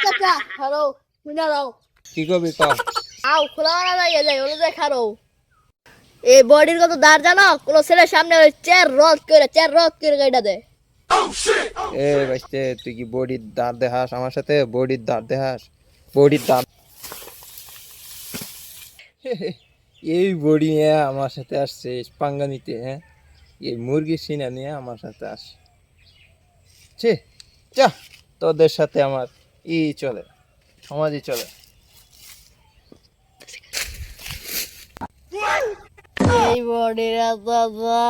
চাচা খারো শুনে রাও কি কবি কও? আও খোলা না যায় যায় ওলে যায় খারো এই বডির কত দাঁড় জানো কোন ছেলের সামনে চের রদ করে গাইডা দেয় এ বাইস্তে তুই কি বডির দাঁত দেখাস আমার সাথে? বডির দাঁত দেখাস? বডির দাঁত এই বডি নিয়ে আমার সাথে আসছে পাঙ্গা নিতে, হ্যাঁ? এই মুরগি সিনা নিয়ে আমার সাথে আসে। ছে যা, তোদের সাথে আমার চলে, সমাজই চলে। এই বডির দাদা